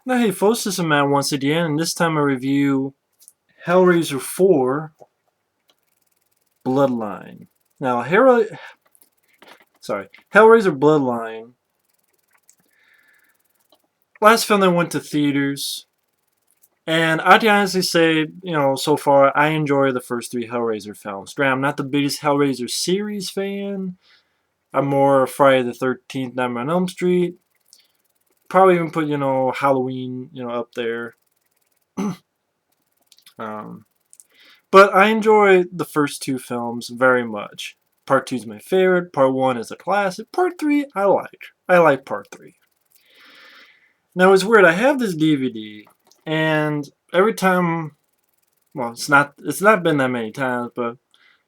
Now, hey folks, this is Matt once again, and this time I review Hellraiser IV Bloodline. Now, Hellraiser Bloodline, last film that went to theaters, and I'd honestly say, so far, I enjoy the first three Hellraiser films. Granted, I'm not the biggest Hellraiser series fan. I'm more Friday the 13th, Nightmare on Elm Street. Probably even put, Halloween, up there. Um, But I enjoy the first two films very much. Part 2 is my favorite. Part 1 is a classic. Part 3, I like. I like Part 3. Now, it's weird. I have this DVD, and every time, well, it's not been that many times, but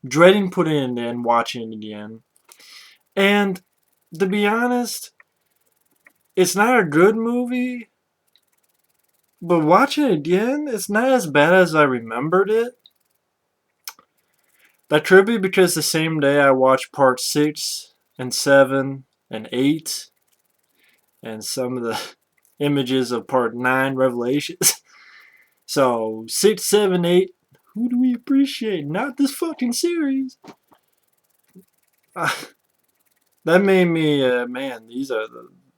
dreading putting it in and watching it again. And to be honest, it's not a good movie, but watching it again, it's not as bad as I remembered it. That could be because the same day I watched part 6 and 7 and 8 and some of the images of part 9 Revelations. So 6, 7, 8, who do we appreciate? Not this fucking series. Uh, that made me, man,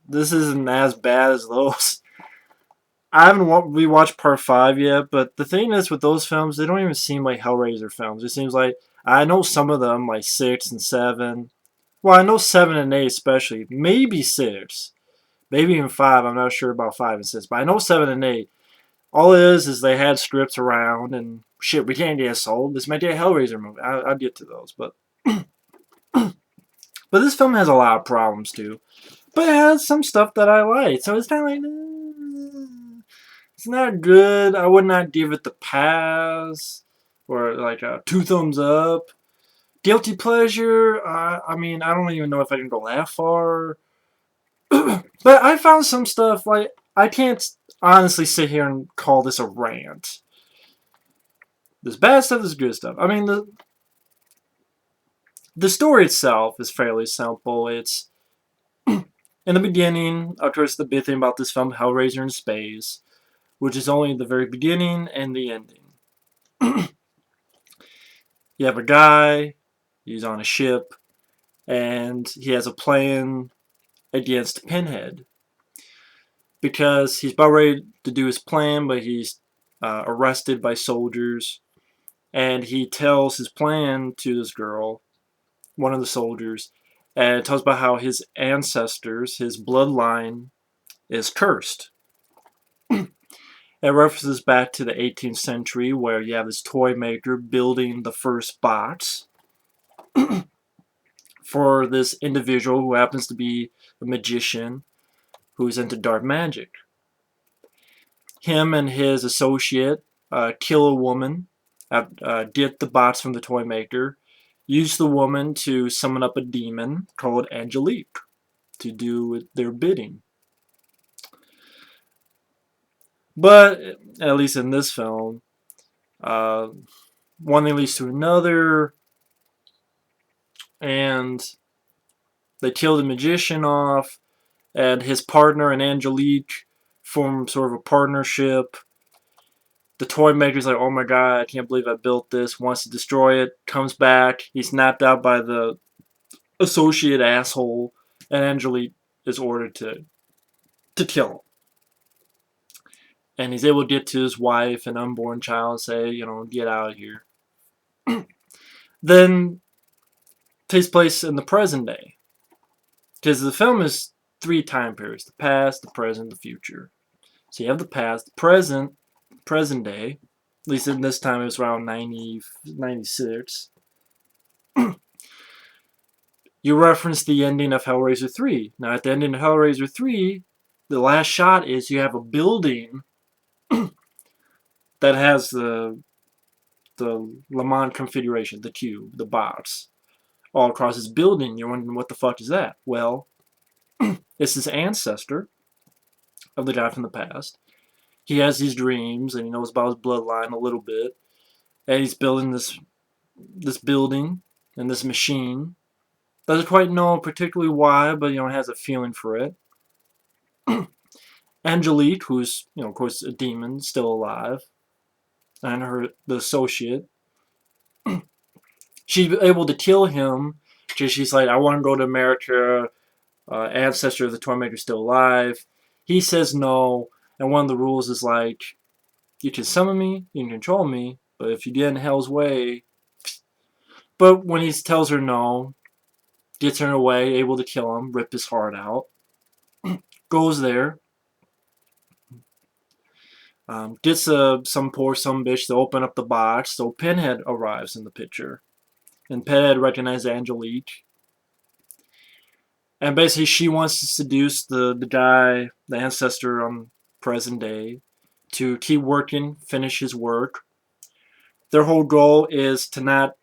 this isn't as bad as those. I haven't rewatched part 5 yet, but the thing is with those films, they don't even seem like Hellraiser films. It seems like, I know some of them, like 6 and 7. Well, I know 7 and 8 especially. Maybe 6. Maybe even 5. I'm not sure about 5 and 6. But I know 7 and 8. All it is they had scripts around and shit, we can't get sold. This might be a Hellraiser movie. I'll get to those. But this film has a lot of problems too. But it has some stuff that I like. So it's kind of like, it's not good. I would not give it the pass. Or like a 2 thumbs up. Guilty pleasure. I mean, I don't even know if I can go that far. But I found some stuff like I can't honestly sit here and call this a rant. There's bad stuff, there's good stuff. I mean, the story itself is fairly simple. It's in the beginning, of course, the big thing about this film, Hellraiser in space, which is only the very beginning and the ending. You have a guy, he's on a ship, and he has a plan against Pinhead because he's about ready to do his plan, but he's arrested by soldiers, and he tells his plan to this girl, one of the soldiers, and it talks about how his ancestors, his bloodline, is cursed. It references back to the 18th century where you have this toy maker building the first box for this individual who happens to be a magician who's into dark magic. Him and his associate kill a woman, get the box from the toy maker, use the woman to summon up a demon called Angelique to do their bidding. But at least in this film, one thing leads to another, and they kill the magician off, and his partner and Angelique form sort of a partnership. The toy maker's like, oh my god, I can't believe I built this, wants to destroy it, comes back, he's napped out by the associate asshole, and Angelique is ordered to kill him. And he's able to get to his wife and unborn child and say, get out of here. Then takes place in the present day. Because the film is 3 time periods: the past, the present, the future. So you have the past, the present day. At least in this time it was around 96. You reference the ending of Hellraiser 3. Now at the ending of Hellraiser 3, the last shot is you have a building that has the Lamont configuration, the cube, the box, all across this building. You're wondering, what the fuck is that? Well, it's his ancestor of the guy from the past. He has these dreams, and he knows about his bloodline a little bit, and he's building this building and this machine. Doesn't quite know particularly why, but has a feeling for it. Angelique, who's, of course, a demon, still alive, and the associate. She's able to kill him because she's like, I want to go to America. Ancestor of the Tormentor's still alive. He says no, and one of the rules is like, you can summon me, you can control me, but if you get in Hell's way. But when he tells her no, gets her away, able to kill him, rip his heart out, goes there, gets some poor some bitch to open up the box, so Pinhead arrives in the picture. And Pinhead recognizes Angelique. And basically she wants to seduce the guy, the ancestor on present day, to keep working, finish his work. Their whole goal is to not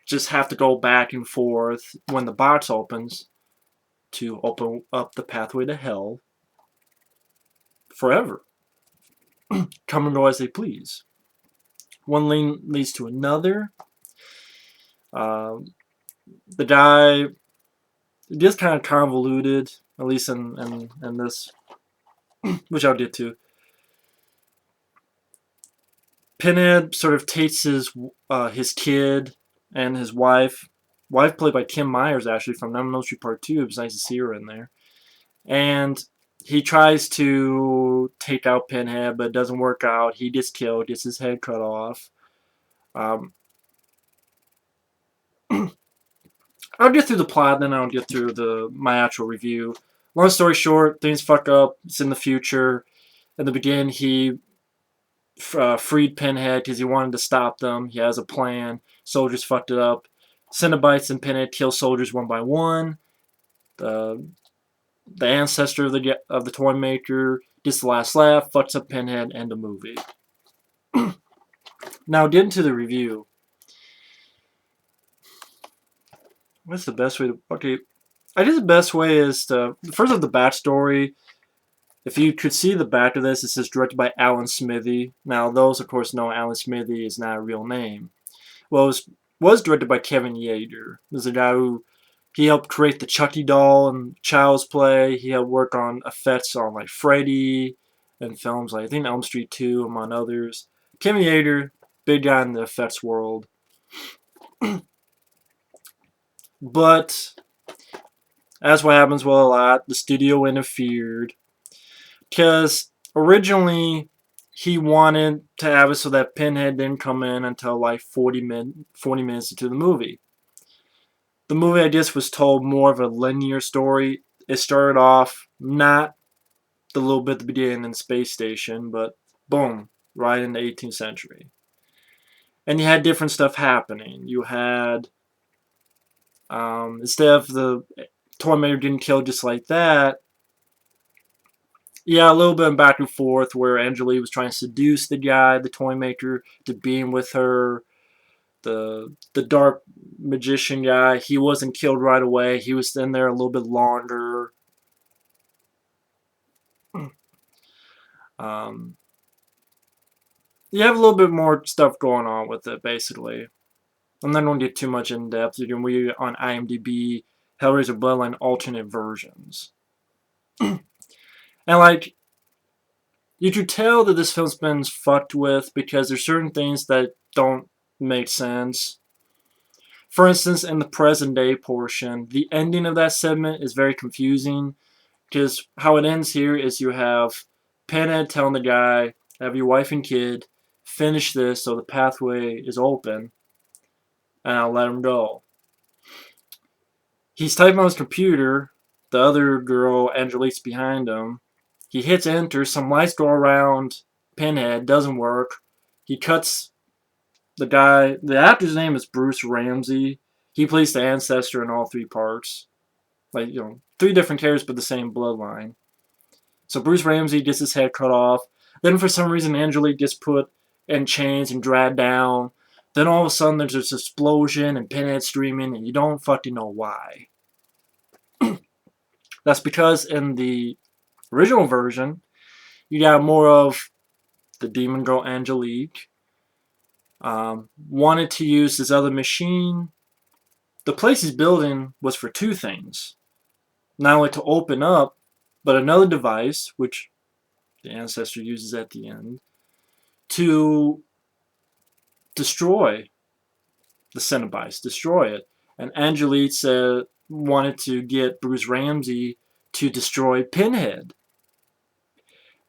just have to go back and forth when the box opens, to open up the pathway to hell forever. Come and go as they please. One lane leads to another. The guy, it gets kind of convoluted, at least in this, which I'll get to. Pinhead sort of takes his kid and his wife played by Kim Myers, actually, from Nightmare on Elm Street Part 2. It was nice to see her in there. And he tries to take out Pinhead, but it doesn't work out. He gets killed, gets his head cut off. I'll get through the plot, then I'll get through my actual review. Long story short, things fuck up. It's in the future. In the beginning, he freed Pinhead because he wanted to stop them. He has a plan. Soldiers fucked it up. Cenobites and Pinhead kill soldiers one by one. The ancestor of the toy maker gets the last laugh, fucks up Pinhead, end of movie. Now, get into the review. What's the best way to... Okay, I guess the best way is to... First of the backstory. If you could see the back of this, it says directed by Alan Smithy. Now, those, of course, know Alan Smithy is not a real name. Well, it was directed by Kevin Yeager. This is a guy who... He helped create the Chucky doll and Child's Play. He helped work on effects on, like, Freddy and films like, I think, Elm Street 2, among others. Kevin Yeager, big guy in the effects world. But, as what happens with a lot, the studio interfered. Because originally, he wanted to have it so that Pinhead didn't come in until like 40 minutes into the movie. The movie, I guess, was told more of a linear story. It started off not the little bit at the beginning in the space station, but boom, right in the 18th century. And you had different stuff happening. You had, instead of the Tormentor getting killed just like that, yeah, a little bit of back and forth where Angelique was trying to seduce the guy, the toy maker, to being with her. The dark magician guy, he wasn't killed right away. He was in there a little bit longer. You have a little bit more stuff going on with it, basically. I'm not going to get too much in depth. You can read on IMDb Hellraiser Bloodline alternate versions. And like, you could tell that this film's been fucked with because there's certain things that don't make sense. For instance, in the present day portion, the ending of that segment is very confusing because how it ends here is you have Pinhead telling the guy, have your wife and kid, finish this so the pathway is open, and I'll let him go. He's typing on his computer, the other girl, Angelique's behind him. He hits enter, some lights go around Pinhead, doesn't work. He cuts the guy, the actor's name is Bruce Ramsay. He plays the ancestor in all three parts. Like, three different characters but the same bloodline. So Bruce Ramsay gets his head cut off. Then for some reason Angelique gets put in chains and dragged down. Then all of a sudden there's this explosion and Pinhead screaming and you don't fucking know why. That's because in the original version, you got more of the demon girl Angelique. Wanted to use this other machine. The place he's building was for two things. Not only to open up, but another device, which the ancestor uses at the end, to destroy the Cenobites, destroy it. And Angelique said, wanted to get Bruce Ramsay to destroy Pinhead.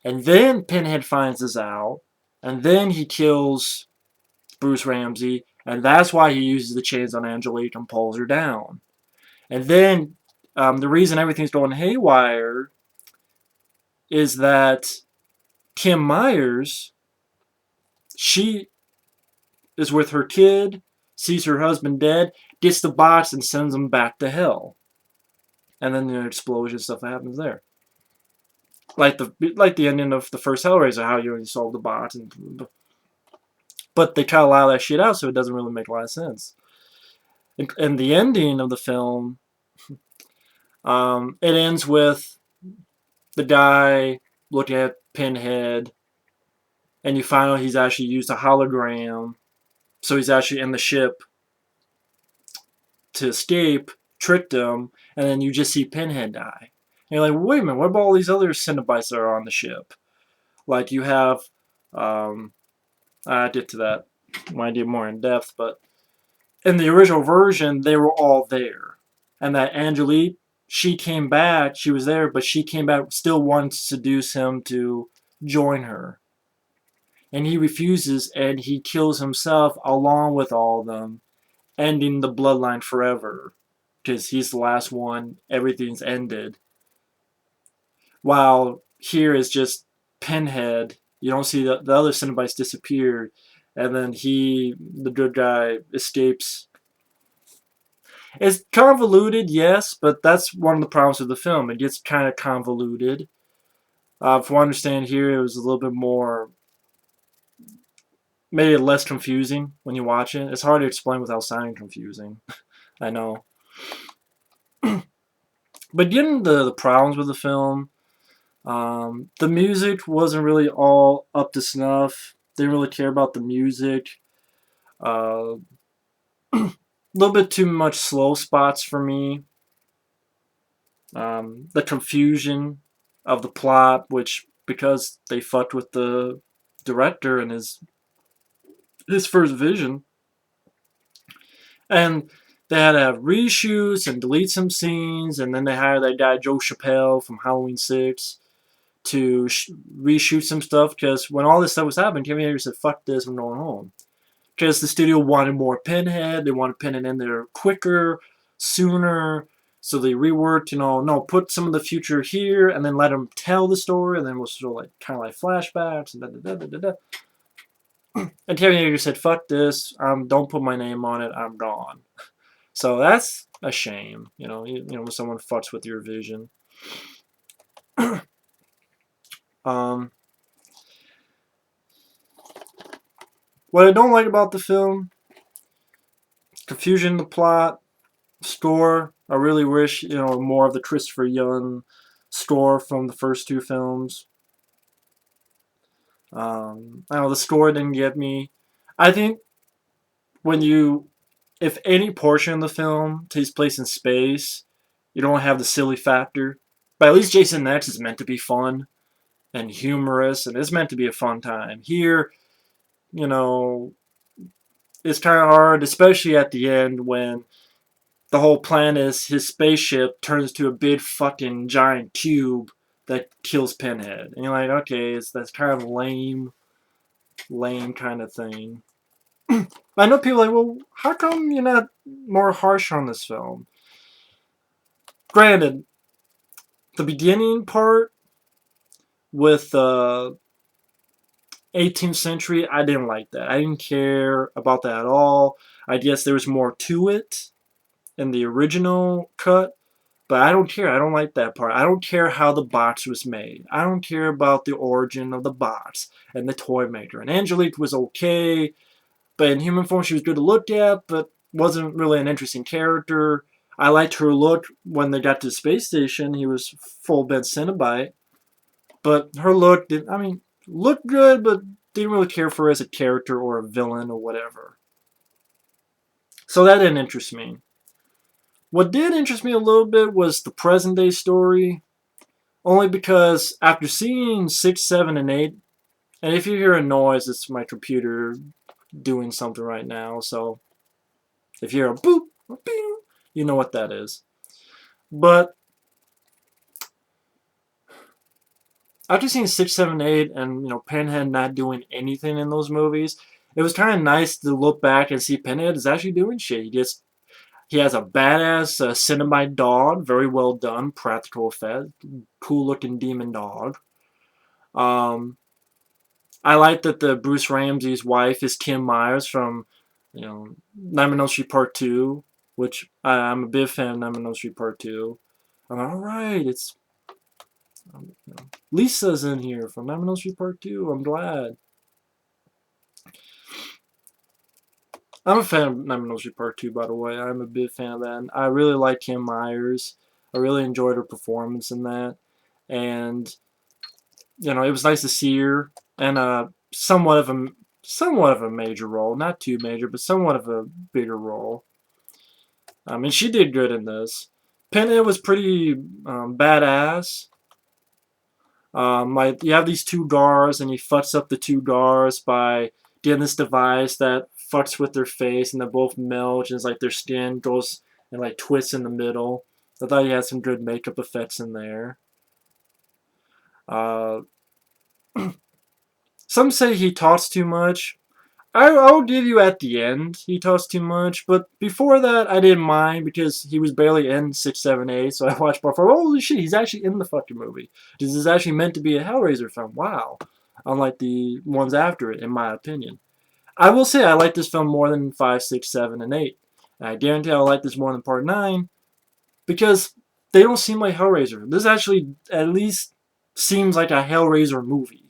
And then Pinhead finds this out, and then he kills Bruce Ramsay, and that's why he uses the chains on Angelique and pulls her down. And then the reason everything's going haywire is that Kim Myers, she is with her kid, sees her husband dead, gets the bots and sends them back to hell. And then the explosion stuff that happens there. Like the ending of the first Hellraiser, how you solve the bots, but they try to allow that shit out, so it doesn't really make a lot of sense. And the ending of the film, it ends with the guy looking at Pinhead, and you find out he's actually used a hologram, so he's actually in the ship to escape, tricked him, and then you just see Pinhead die. And you're like, wait a minute, what about all these other Cenobites that are on the ship? Like you have, I get to that when I get more in depth, but in the original version, they were all there. And that Angelique, she came back, she was there, but she came back still wanting to seduce him to join her. And he refuses, and he kills himself along with all of them, ending the bloodline forever. Because he's the last one, everything's ended. While here is just Pinhead. You don't see the other Cenobites disappeared, and then the good guy, escapes. It's convoluted, yes, but that's one of the problems with the film. It gets kind of convoluted. From what I understand here, it was a little bit more, maybe less confusing when you watch it. It's hard to explain without sounding confusing. I know. But getting the problems with the film, the music wasn't really all up to snuff. Didn't really care about the music. A little bit too much slow spots for me. The confusion of the plot, which because they fucked with the director and his first vision, and they had to have reshoots and delete some scenes, and then they hired that guy Joe Chappelle from Halloween 6 to reshoot some stuff, because when all this stuff was happening, Kevin Yeager said, fuck this, I'm going home. Because the studio wanted more Pinhead, they wanted Pinhead in there quicker, sooner, so they reworked, no, put some of the future here, and then let them tell the story, and then we'll sort of like, kind of like flashbacks, and da-da-da-da-da-da. And Kevin Yeager said, fuck this, don't put my name on it, I'm gone. So that's a shame, when someone fucks with your vision. What I don't like about the film, confusion in the plot, score. I really wish, more of the Christopher Young score from the first two films. I don't know, the score didn't get me. I think if any portion of the film takes place in space, you don't have the silly factor. But at least Jason X is meant to be fun and humorous, and it's meant to be a fun time. Here, it's kind of hard, especially at the end when the whole plan is his spaceship turns to a big fucking giant cube that kills Pinhead. And you're like, okay, that's kind of lame kind of thing. I know people are like, well, how come you're not more harsh on this film? Granted, the beginning part with 18th century, I didn't like that. I didn't care about that at all. I guess there was more to it in the original cut, but I don't care. I don't like that part. I don't care how the box was made. I don't care about the origin of the box and the toy maker. And Angelique was okay, but in human form she was good to look at, but wasn't really an interesting character. I liked her look when they got to the space station. He was full-bent Cenobite. But her look looked good, but didn't really care for her as a character or a villain or whatever. So that didn't interest me. What did interest me a little bit was the present day story. Only because after seeing 6, 7, and 8, and if you hear a noise, it's my computer doing something right now. So if you hear a boop, a bing, you know what that is. But after seeing 6, 7, 8, and Pinhead not doing anything in those movies, it was kind of nice to look back and see Pinhead is actually doing shit. He has a badass Cinnamite dog, very well done, practical effect, cool looking demon dog. Um, I like that the Bruce Ramsay's wife is Kim Myers from, Nightmare on Elm Street Part 2, which I'm a big fan of Nightmare on Elm Street Part 2. I'm like, alright, it's, Lisa's in here from Nightmare on Elm Street Part 2, I'm glad. I'm a fan of Nightmare on Elm Street Part 2, by the way. I'm a big fan of that. And I really like Kim Myers. I really enjoyed her performance in that. And, it was nice to see her in a somewhat of a major role. Not too major, but somewhat of a bigger role. I mean, she did good in this. Pinhead was pretty badass. Like, you have these two guards, and he fucks up the two guards by getting this device that fucks with their face, and they both melt, and it's like their skin goes and like twists in the middle. I thought he had some good makeup effects in there. Uh, some say he talks too much. I'll give you at the end he talks too much, but before that I didn't mind because he was barely in 6, 7, 8, so I watched part 4. Holy shit, he's actually in the fucking movie. This is actually meant to be a Hellraiser film. Wow. Unlike the ones after it, in my opinion. I will say I like this film more than 5, 6, 7, and 8. And I guarantee I'll like this more than part 9 because they don't seem like Hellraiser. This actually at least seems like a Hellraiser movie.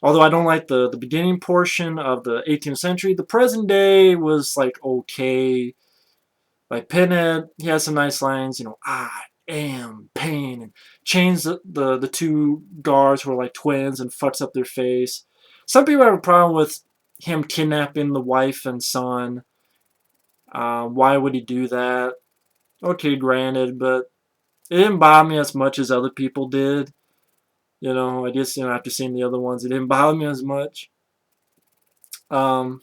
Although I don't like the beginning portion of the 18th century, the present day was like okay. Like Pinhead, he has some nice lines, I am pain, and chains the two guards who are like twins and fucks up their face. Some people have a problem with him kidnapping the wife and son. Why would he do that? Okay, granted, but it didn't bother me as much as other people did. I guess after seeing the other ones, it didn't bother me as much. Um,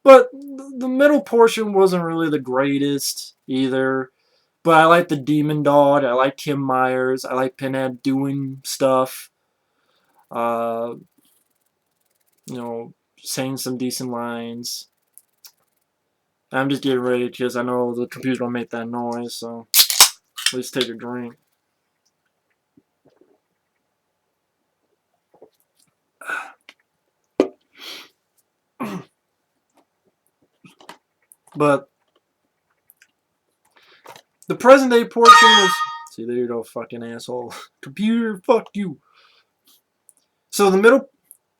But the middle portion wasn't really the greatest either. But I like the Demon Dog. I like Kim Myers. I like Pinhead doing stuff. Uh, saying some decent lines. I'm just getting ready because I know the computer will make that noise. So let's take a drink. But the present day portion was. See, there you go, fucking asshole. Computer, fuck you. So the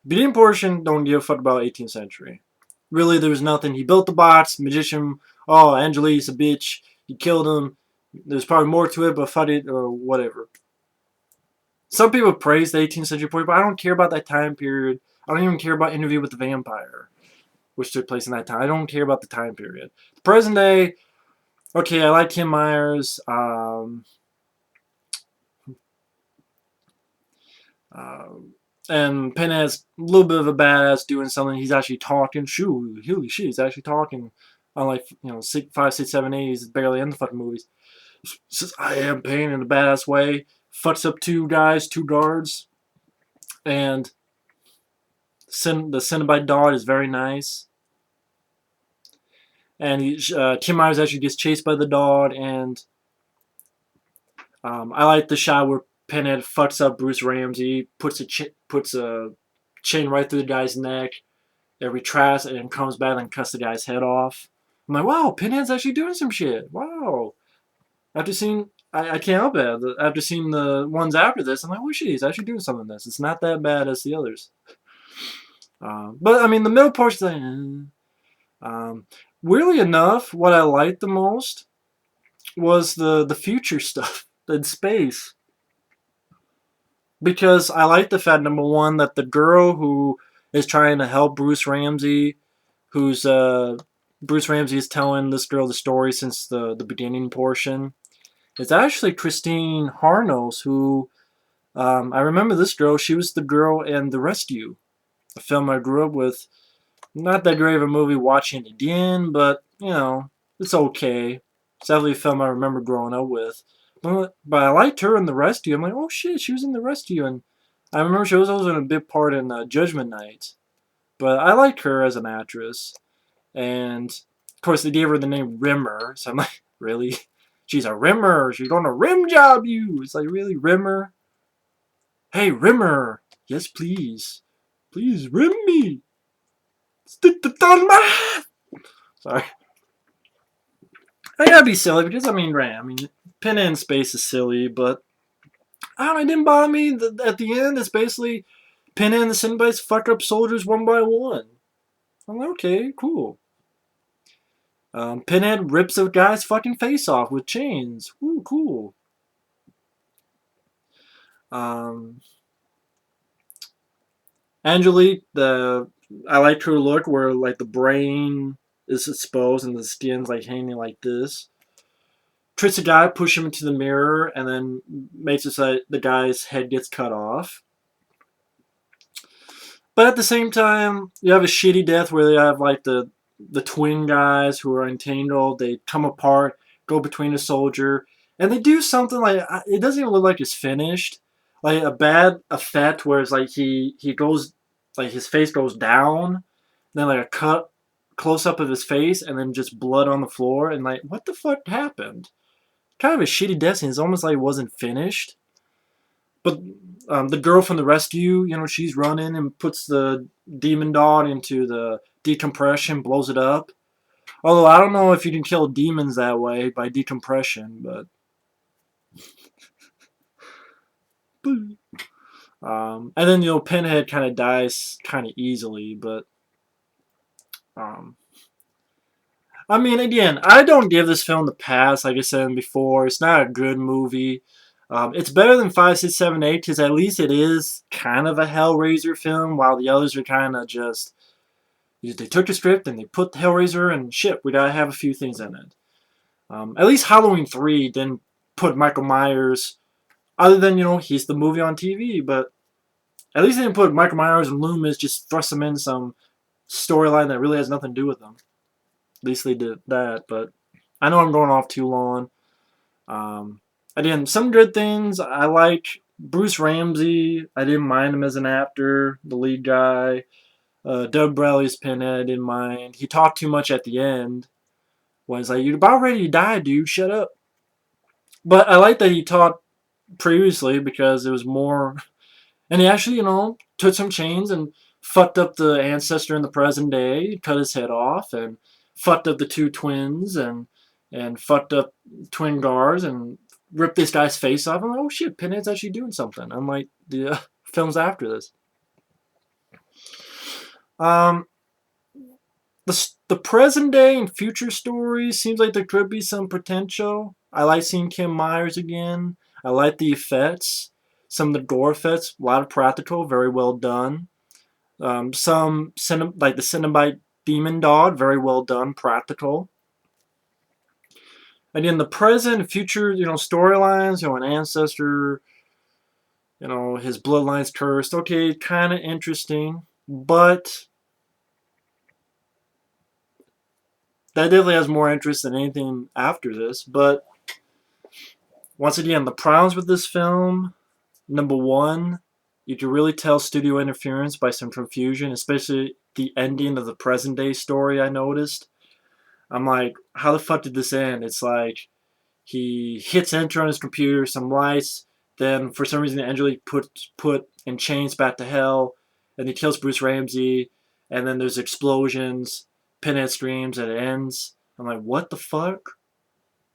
beginning portion don't give a fuck about 18th century. Really, there was nothing. He built the box, magician. Oh, Angelique's a bitch. He killed him. There's probably more to it, but fuck it, or whatever. Some people praise the 18th century period, but I don't care about that time period. I don't even care about Interview with the Vampire, which took place in that time. I don't care about the time period. The present day, okay, I like Kim Myers. And Pinhead's a little bit of a badass doing something. He's actually talking. Shoo, holy shit, he's actually talking. Unlike, 6, 5, 6, 7, 8, he's barely in the fucking movies. Says, I am pain in a badass way. Fucks up two guys, two guards. And the Cenobite dog is very nice. And Kim Myers actually gets chased by the dog. And I like the shot where Pinhead fucks up Bruce Ramsay, puts a chain right through the guy's neck. It retracts and then comes back and cuts the guy's head off. I'm like, wow, Pinhead's actually doing some shit. Wow. After seeing, I can't help it. After seeing the ones after this, I'm like, oh shit, he's actually doing something in this. It's not that bad as the others. But I mean, the middle portion, weirdly enough, what I liked the most was the future stuff in space. Because I like the fact, number one, that the girl who is trying to help Bruce Ramsay, who's Bruce Ramsay is telling this girl the story since the beginning portion. It's actually Christine Harnos, who I remember this girl. She was the girl in The Rescue, a film I grew up with. Not that great of a movie watching it again, but you know, it's okay. It's definitely a film I remember growing up with. But I liked her in The Rescue. I'm like, oh shit, she was in The Rescue, and I remember she was also in a big part in Judgment Night. But I like her as an actress, and of course they gave her the name Rimmer. So I'm like, really? She's a Rimmer. She's gonna rim job you. It's like, really, Rimmer? Hey, Rimmer. Yes, please. Please rim me. Sorry. I gotta be silly because Pinhead in space is silly, but I don't know, it didn't bother me. At the end, it's basically Pinhead and the Cenobites fuck up soldiers one by one. I'm like, okay, cool. Pinhead rips a guy's fucking face off with chains. Ooh, cool. Um, Angelique, I liked her look where like the brain is exposed and the skin's like hanging like this. Tricks a guy, push him into the mirror, and then makes it so the guy's head gets cut off. But at the same time, you have a shitty death where they have like the twin guys who are entangled. They come apart, go between a soldier, and they do something like it doesn't even look like it's finished. Like a bad effect where it's like he goes like his face goes down, then like a cut close up of his face, and then just blood on the floor, and like what the fuck happened? Kind of a shitty death scene. It's almost like it wasn't finished. But the girl from The Rescue, she's running and puts the demon dog into the decompression, blows it up. Although I don't know if you can kill demons that way by decompression, but and then Pinhead kind of dies kind of easily, but um, again, I don't give this film the pass. Like I said before, it's not a good movie. It's better than 5, 6, 7, 8 because at least it is kind of a Hellraiser film, while the others are kind of just they took the script and they put the Hellraiser and shit. We gotta have a few things in it. At least Halloween 3 didn't put Michael Myers, other than he's the movie on TV, but at least they didn't put Michael Myers and Loomis. Just thrust them in some storyline that really has nothing to do with them. At least they did that, but I know I'm going off too long. Again, some good things. I like Bruce Ramsay. I didn't mind him as an actor, the lead guy. Doug Bradley's Pinhead, I didn't mind. He talked too much at the end. When it's like, you're about ready to die, dude. Shut up. But I like that he talked previously because it was more. And he actually, took some chains and fucked up the ancestor in the present day, cut his head off, and fucked up the two twins, and fucked up twin guards, and ripped this guy's face off. I'm like, oh shit, Pinhead's actually doing something. Unlike the films after this. Um, the present day and future stories seems like there could be some potential. I like seeing Kim Myers again. I like the effects. Some of the gore effects, a lot of practical, very well done. Like the Cenobite demon dog, very well done, practical. And in the present and future, storylines, an ancestor, his bloodline's cursed. Okay, kind of interesting, but that definitely has more interest than anything after this. But once again, the problems with this film, number one, you can really tell studio interference by some confusion, especially the ending of the present day story. I noticed. I'm like, how the fuck did this end? It's like he hits enter on his computer, some lights, then for some reason Angelique put in chains back to hell, and he kills Bruce Ramsay, and then there's explosions, Pinhead screams, and it ends. I'm like, what the fuck?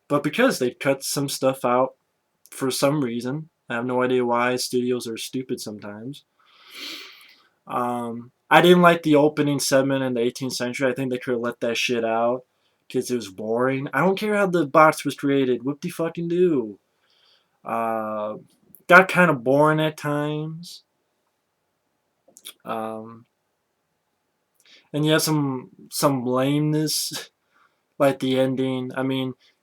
But because they cut some stuff out for some reason, I have no idea why. Studios are stupid sometimes. I didn't like the opening segment in the 18th century. I think they could have let that shit out because it was boring. I don't care how the box was created. Whoop de fucking do. Uh, got kind of boring at times. Um, and you have some lameness, like the ending.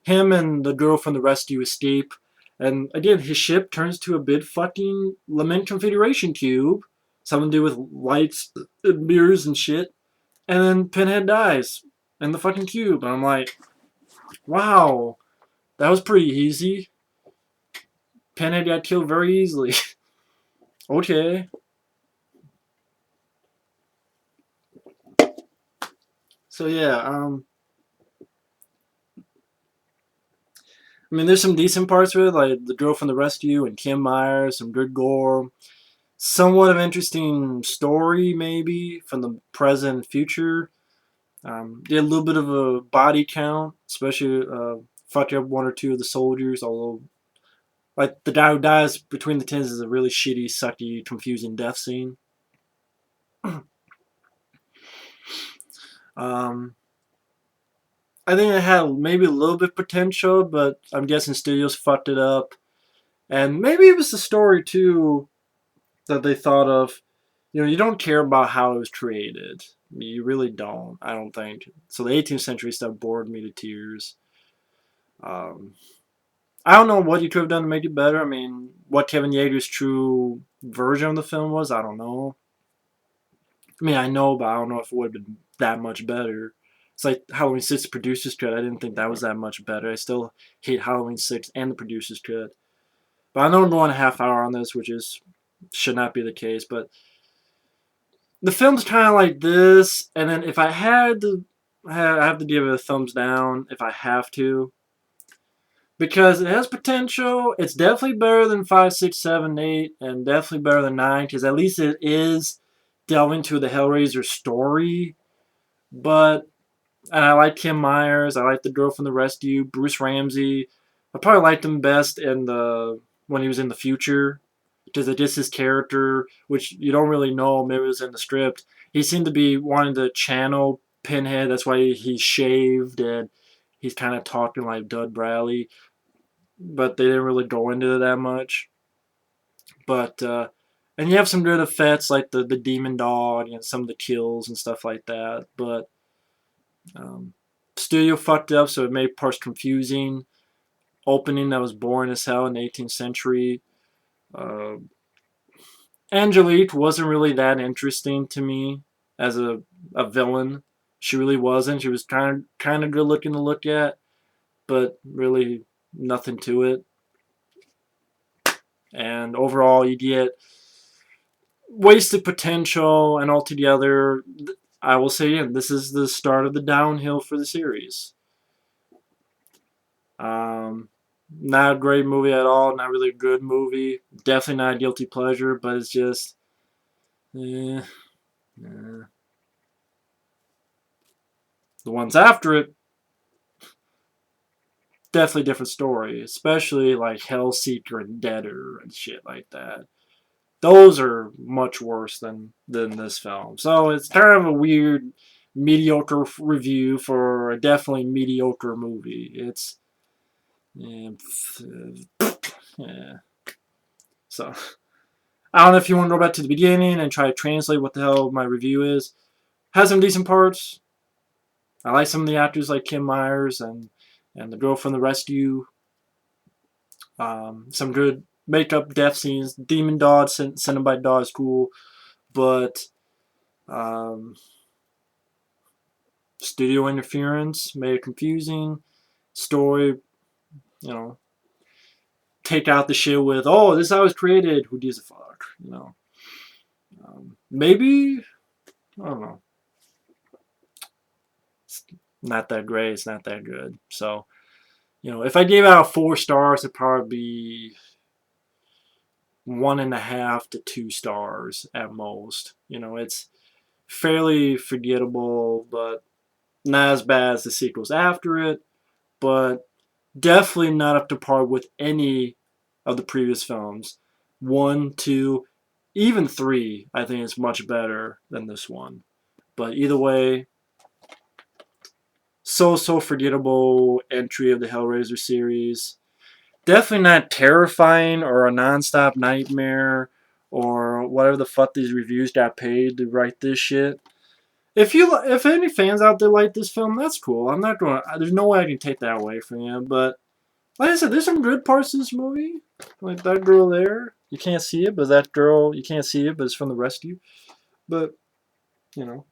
him and the girl from the rescue escape. And again, his ship turns to a big fucking Lament Configuration cube. Something to do with lights and mirrors and shit. And then Pinhead dies in the fucking cube. And I'm like, wow, that was pretty easy. Pinhead got killed very easily. Okay. So yeah, I mean, there's some decent parts with it, like the girl from the rescue and Kim Myers, some good gore, somewhat of interesting story maybe from the present and future. Yeah, a little bit of a body count, especially fucked up one or two of the soldiers. Although, like the guy who dies between the tins is a really shitty, sucky, confusing death scene. Um, I think it had maybe a little bit of potential, but I'm guessing studios fucked it up. And maybe it was the story too that they thought of. You know, you don't care about how it was created. You really don't. I don't think. So the 18th century stuff bored me to tears. Um, I don't know what you could have done to make it better. I mean, what Kevin Yeager's true version of the film was, I don't know. I mean, I know, but I don't know if it would have been that much better. It's like Halloween 6 producer's cut. I didn't think that was that much better. I still hate Halloween 6 and the producer's cut. But I know I'm going a half hour on this, which is should not be the case. But the film's kind of like this, and then if I had to, I have to give it a thumbs down if I have to, because it has potential. It's definitely better than 5, 6, 7, 8, and definitely better than 9, because at least it is delving into the Hellraiser story. But and I like Kim Myers. I like the girl from the rescue, Bruce Ramsay. I probably liked him best in the when he was in the future, because it is his character, which you don't really know. Maybe it was in the script. He seemed to be wanting to channel Pinhead. That's why he's shaved and he's kind of talking like Dud Bradley. But they didn't really go into it that much. But and you have some good effects like the demon dog and some of the kills and stuff like that. But um, studio fucked up, so it made parts confusing. Opening that was boring as hell in the 18th century. Uh, Angelique wasn't really that interesting to me as a villain. She really wasn't. She was kind of good looking to look at, but really nothing to it. And overall, you get wasted potential, and altogether, I will say, yeah, this is the start of the downhill for the series. Um, Not a great movie at all. Not really a good movie. Definitely not a guilty pleasure, but it's just, eh, eh. The ones after it, definitely different story. Especially like Hellseeker and Deader and shit like that. Those are much worse than this film. So it's kind of a weird, mediocre review for a definitely mediocre movie. It's yeah, yeah. So I don't know if you want to go back to the beginning and try to translate what the hell my review is. Has some decent parts. I like some of the actors like Kim Myers and the girl from the rescue. Some good makeup death scenes. Demon Dog, Cenobite Dog is cool, but um, studio interference made it confusing. Story, you know, take out the shit with, oh, this is how it was created. Who gives a fuck? You know, maybe I don't know. It's not that great. It's not that good. So, you know, if I gave out 4 stars, it'd probably be 1.5 to 2 stars at most. You know, it's fairly forgettable, but not as bad as the sequels after it, but definitely not up to par with any of the previous films. 1, 2, even 3, I think is much better than this one. But either way, so forgettable entry of the Hellraiser series. Definitely not terrifying or a nonstop nightmare or whatever the fuck these reviews got paid to write this shit. if any fans out there like this film, that's cool. I'm not going. There's no way I can take that away from you. But like I said, there's some good parts of this movie. Like that girl there, you can't see it, but that girl, you can't see it, but it's from the rescue. But you know,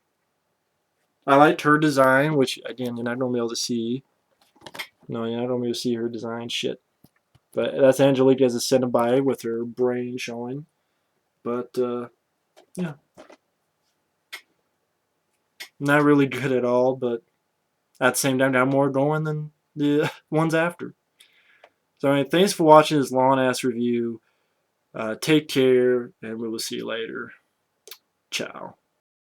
I liked her design, which again you're not gonna be able to see. No, you're not gonna be able to see her design shit. But that's Angelique as a Cenobite with her brain showing. But yeah, not really good at all. But at the same time, got more going than the ones after. So anyway, thanks for watching this long ass review. Take care, and we will see you later. Ciao.